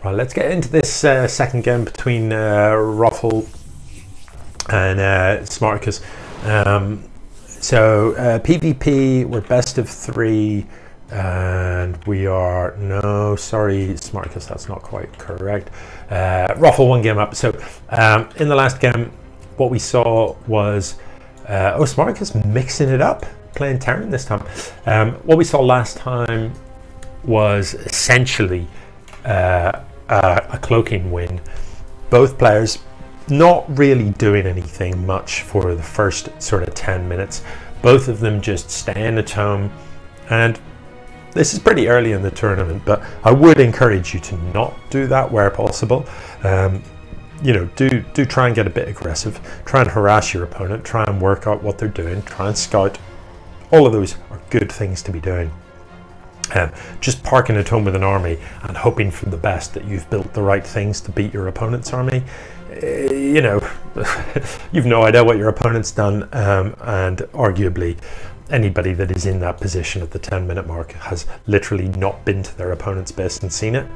Right, let's get into this second game between XxROFLL and Smarticus. PvP, we're best of 3, and we are, no, sorry, Smarticus, that's not quite correct. XxROFLL 1 game up. So in the last game, what we saw was, Smarticus mixing it up, playing Terran this time. What we saw last time was essentially a cloaking win. Both players not really doing anything much for the first sort of 10 minutes. Both of them just staying at home, and this is pretty early in the tournament, but I would encourage you to not do that where possible. You know, do try and get a bit aggressive, try and harass your opponent, try and work out what they're doing, try and scout. All of those are good things to be doing. Just parking at home with an army and hoping for the best that you've built the right things to beat your opponent's army, you know, you've no idea what your opponent's done, and arguably anybody that is in that position at the 10-minute mark has literally not been to their opponent's base and seen it.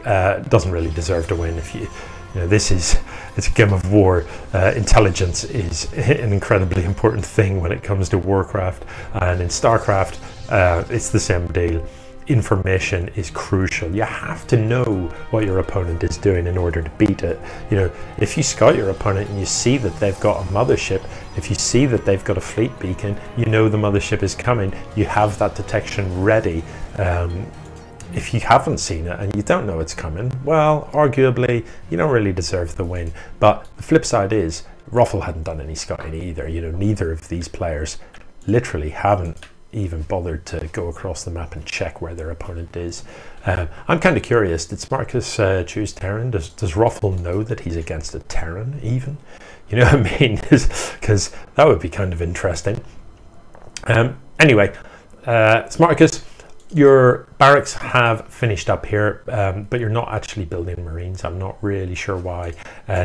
Doesn't really deserve to win. If you know, it's a game of war. Intelligence is an incredibly important thing when it comes to Warcraft, and in Starcraft it's the same deal. Information is crucial. You have to know what your opponent is doing in order to beat it. You know, if you scout your opponent and you see that they've got a mothership, if you see that they've got a fleet beacon, you know the mothership is coming, you have that detection ready. If you haven't seen it and you don't know it's coming, well, arguably you don't really deserve the win. But the flip side is XxROFLL hadn't done any scouting either. You know, neither of these players literally haven't even bothered to go across the map and check where their opponent is. I'm kind of curious, did Smarticus choose Terran? Does XxROFLL know that he's against a Terran even? You know what I mean? Because that would be kind of interesting. Anyway, Smarticus, your barracks have finished up here, but you're not actually building Marines. I'm not really sure why,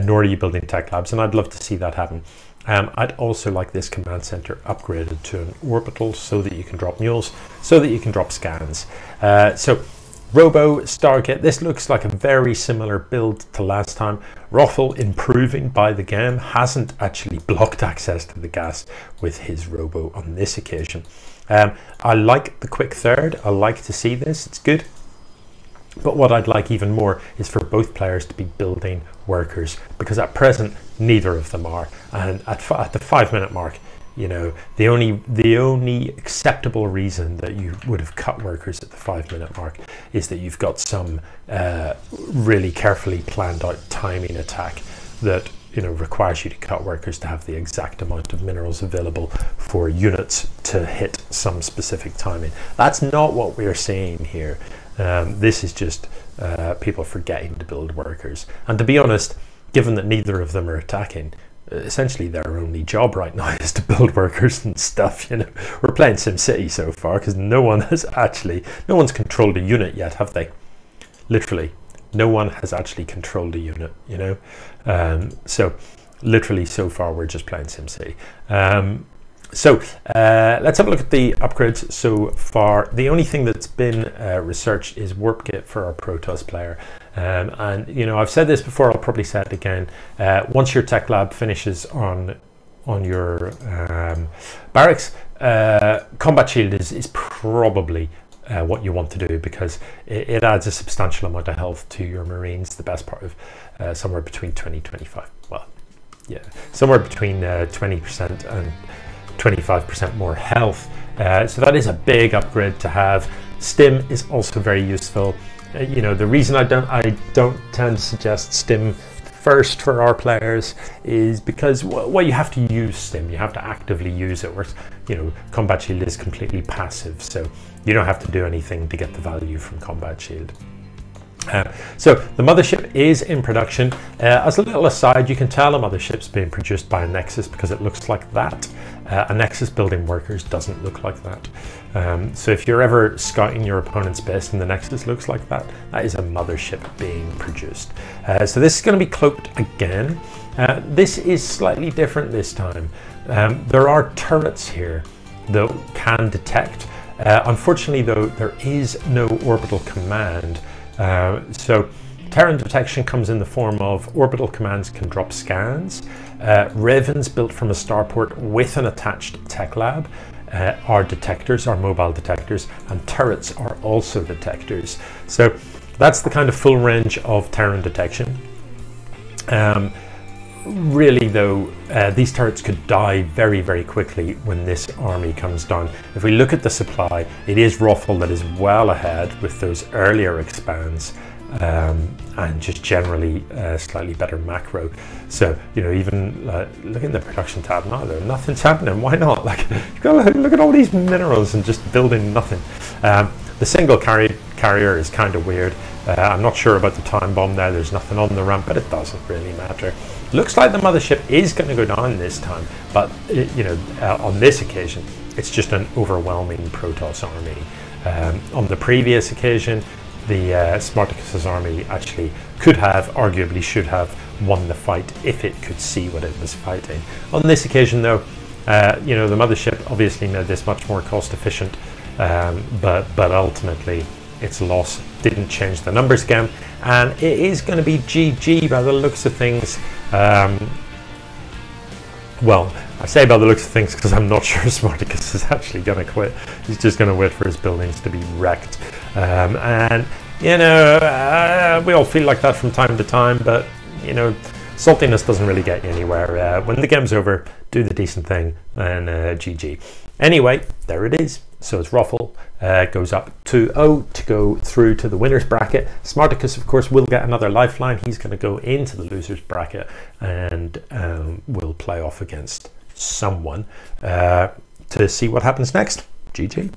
nor are you building tech labs, and I'd love to see that happen. I'd also like this command center upgraded to an orbital so that you can drop mules, so that you can drop scans. So Robo, Stargate, this looks like a very similar build to last time. XxROFLL, improving by the game, hasn't actually blocked access to the gas with his Robo on this occasion. I like the quick third. I like to see this, it's good. But what I'd like even more is for both players to be building workers, because at present neither of them are. And at the 5-minute mark, you know, the only acceptable reason that you would have cut workers at the 5-minute mark is that you've got some really carefully planned out timing attack that, you know, requires you to cut workers to have the exact amount of minerals available for units to hit some specific timing. That's not what we're seeing here. This is just people forgetting to build workers. And to be honest, given that neither of them are attacking, essentially their only job right now is to build workers and stuff. You know, we're playing SimCity so far because no one's controlled a unit yet, have they? Literally, no one has actually controlled a unit, you know. So literally so far we're just playing SimCity. Let's have a look at the upgrades so far. The only thing that's been researched is Warp Kit for our Protoss player. And you know, I've said this before, I'll probably say it again. Once your tech lab finishes on your barracks, Combat Shield is probably what you want to do, because it adds a substantial amount of health to your Marines, the best part of somewhere between 20-25, well, yeah, somewhere between 20% and 25% more health. So that is a big upgrade to have. Stim is also very useful. You know, the reason I don't tend to suggest Stim first for our players is because, well, you have to use Stim, you have to actively use it, whereas, you know, Combat Shield is completely passive, so you don't have to do anything to get the value from Combat Shield. So the mothership is in production. As a little aside, you can tell a mothership's being produced by a Nexus because it looks like that. A Nexus building workers doesn't look like that. So if you're ever scouting your opponent's base and the Nexus looks like that, that is a mothership being produced. So this is going to be cloaked again. This is slightly different this time. There are turrets here that can detect. Unfortunately though, there is no orbital command. So Terran detection comes in the form of orbital commands can drop scans, Ravens built from a starport with an attached tech lab are detectors, are mobile detectors, and turrets are also detectors. So that's the kind of full range of Terran detection. Really though, these turrets could die very, very quickly when this army comes down. If we look at the supply, it is XxROFL that is well ahead with those earlier expands, and just generally slightly better macro. So, you know, even look in the production tab now, there nothing's happening. Why not? Like, you've got to look at all these minerals and just building nothing. The single carrier is kind of weird. I'm not sure about the time bomb there. There's nothing on the ramp, but it doesn't really matter. Looks like the mothership is going to go down this time, but you know, on this occasion, it's just an overwhelming Protoss army. On the previous occasion, the Smarticus' army actually could have, arguably should have, won the fight if it could see what it was fighting. On this occasion, though, you know, the mothership obviously made this much more cost efficient, but ultimately its loss didn't change the numbers game, and it is going to be GG by the looks of things. Well, I say by the looks of things because I'm not sure Smarticus is actually going to quit. He's just going to wait for his buildings to be wrecked. And, you know, we all feel like that from time to time, but, you know, saltiness doesn't really get you anywhere. When the game's over, do the decent thing, and GG. Anyway, there it is. So it's XxROFL, goes up 2-0 to go through to the winners bracket. Smarticus, of course, will get another lifeline. He's going to go into the losers bracket and will play off against someone to see what happens next. GG.